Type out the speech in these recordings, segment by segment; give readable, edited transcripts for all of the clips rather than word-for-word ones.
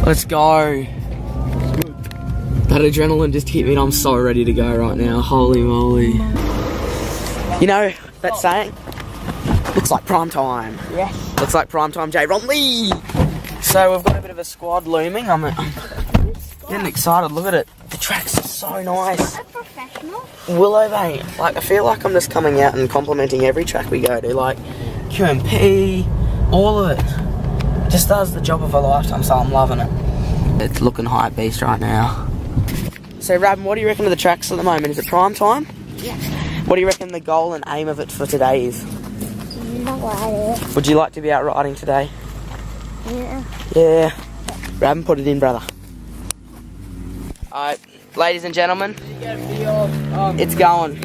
Let's go. That adrenaline just hit me and I'm so ready to go right now. Holy moly. You know that saying? Looks like prime time. Yes. Looks like prime time, Ronnie. So we've got a bit of a squad looming. I'm getting excited. Look at it. The tracks are so nice. A professional? Willowbank. Like, I feel like I'm just coming out and complimenting every track we go to. Like QMP, all of it. Just does the job of a lifetime, so I'm loving it. It's looking hype beast right now. So Rabin, what do you reckon of the tracks at the moment? Is it prime time? Yeah. What do you reckon the goal and aim of it for today is? Not like it. Would you like to be out riding today? Yeah. Yeah. Rabin, put it in, brother. Alright, ladies and gentlemen, it's going.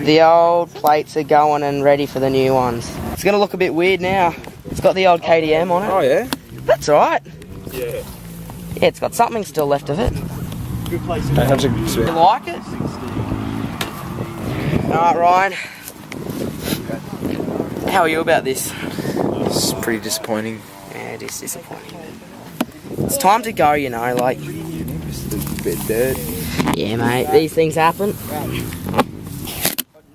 The old plates are going and ready for the new ones. It's going to look a bit weird now. It's got the old KTM on it. Oh yeah? That's alright. Yeah. Yeah, it's got something still left of it. Good place to go. You like it? Alright, Ryan. How are you about this? It's pretty disappointing. Yeah, it is disappointing. It's time to go, you know, like... Just a bit dirt. Yeah, mate, these things happen.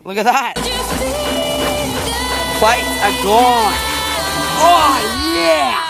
Look at that! Plates are gone! Oh, yeah!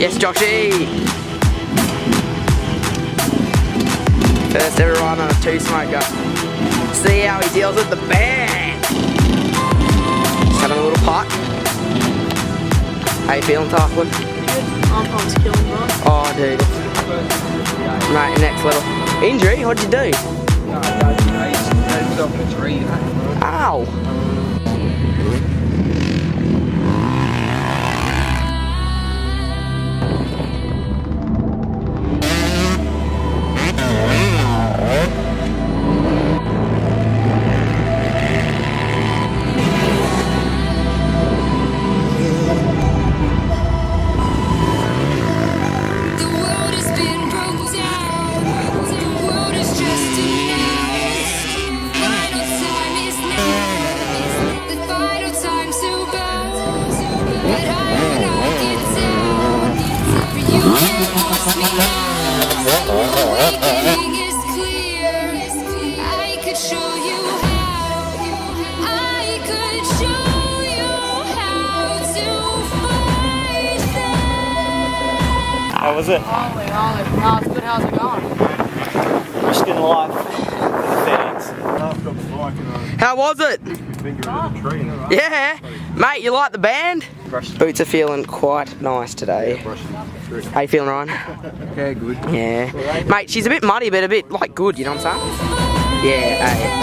Yes, Joshy! First ever ride on a two-smoker. See how he deals with the band! Just having a little putt. How you feeling, Tarquin? I'm pumped to kill him, bro. Oh, dude. Mate, next level. Injury? What'd you do? Ow! How was it? Holy. How's good? How's it going? Risking life. Thanks. How was it? Yeah, mate, you like the band? Boots are feeling quite nice today. How you feeling, Ryan? Yeah, good. Yeah. Mate, she's a bit muddy, but a bit, like, good, you know what I'm saying? Yeah, hey.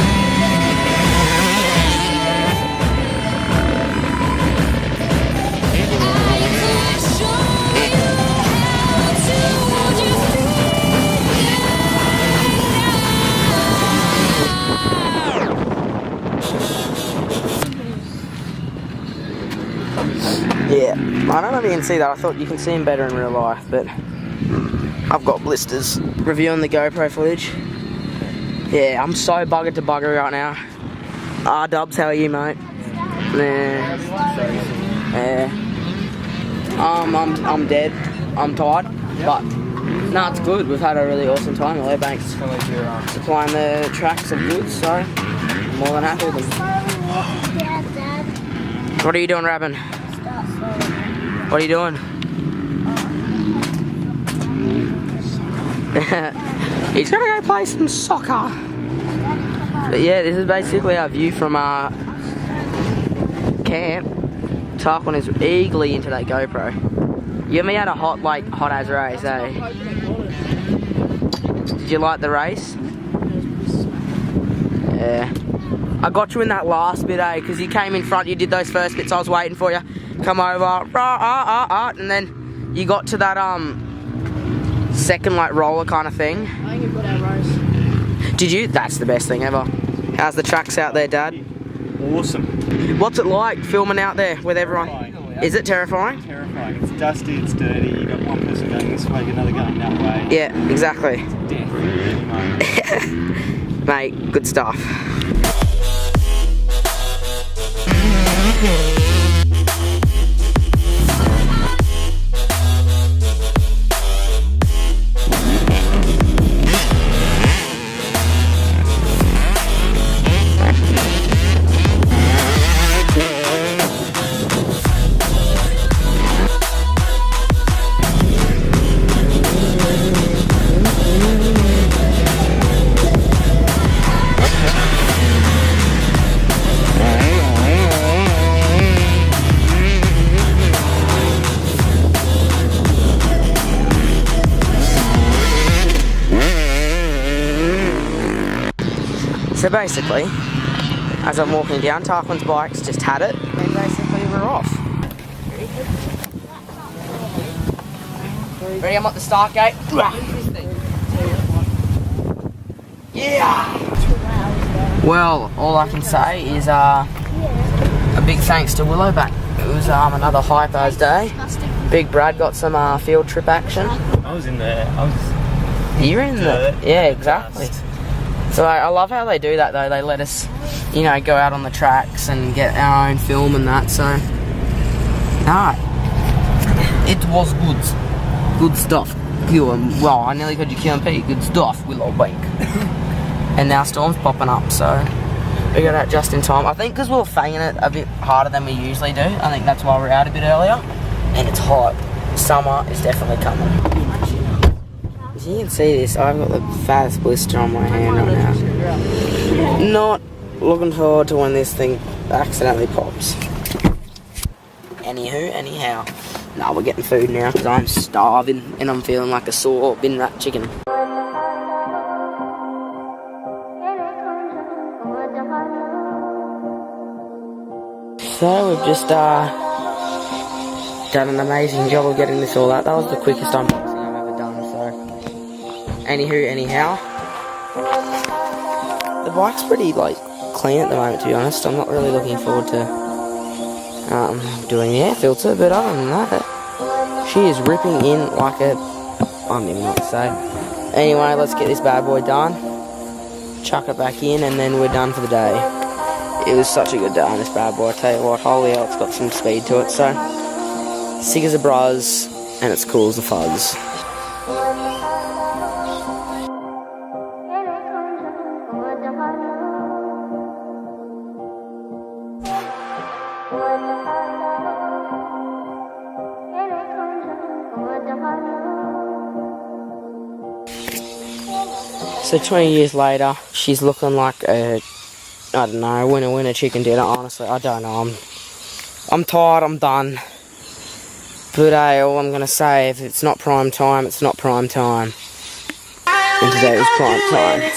Yeah, I don't know if you can see that. I thought you can see him better in real life, but I've got blisters. Reviewing the GoPro footage. Yeah, I'm so buggered to bugger right now. Dubs, how are you, mate? Yeah. I'm dead. I'm tired, but no, it's good. We've had a really awesome time. Willowbank's supplying the tracks of goods, so I'm more than happy with them. What are you doing, Rabin? What are you doing? He's gonna go play some soccer. But yeah, this is basically our view from our camp. Tarquin is eagerly into that GoPro. You and me had a hot as race, eh? Did you like the race? Yeah. I got you in that last bit, eh? Because you came in front, you did those first bits, I was waiting for you. Come over, and then you got to that, second, roller kind of thing. I think we got our race. Did you? That's the best thing ever. How's the tracks out there, Dad? Awesome. What's it like filming out there with everyone? Terrifying. Is it terrifying? Terrifying. It's dusty, it's dirty, you got one person going this way, another going that way. Yeah, exactly. It's death at any moment. Mate, good stuff. So basically, as I'm walking down, Tarquin's bike's just had it, and basically we're off. Ready? I'm at the start gate. Yeah! Well, all I can say is a big thanks to Willowbank. It was another hyper's day. Big Brad got some field trip action. I was in there. You're in there? Yeah, exactly. So I love how they do that though. They let us, you know, go out on the tracks and get our own film and that. So, nah, it was good. Good stuff. Well, I nearly called you QMP. Good stuff, Willowbank. And now Storm's popping up, so we got out just in time. I think because we were fanging it a bit harder than we usually do. I think that's why we're out a bit earlier. And it's hot. Summer is definitely coming. As you can see this, I've got the fattest blister on my hand right now. Not looking forward to when this thing accidentally pops. Anywho, anyhow. Nah, we're getting food now because I'm starving and I'm feeling like a sore bin rat chicken. So we've just done an amazing job of getting this all out. That was the quickest unboxing I've ever done, so. Anywho, anyhow. The bike's pretty, clean at the moment, to be honest. I'm not really looking forward to doing the air filter, but other than that, she is ripping in like a... I don't even know what to say. Anyway, let's get this bad boy done. Chuck it back in, and then we're done for the day. It was such a good day on this bad boy, I tell you what. Holy hell, it's got some speed to it, so... Sick as a bros, and it's cool as a fuzz. So 20 years later, she's looking like a, I don't know, winner chicken dinner. Honestly, I don't know. I'm tired, I'm done. But all I'm going to say, if it's not prime time, it's not prime time. And today was prime time.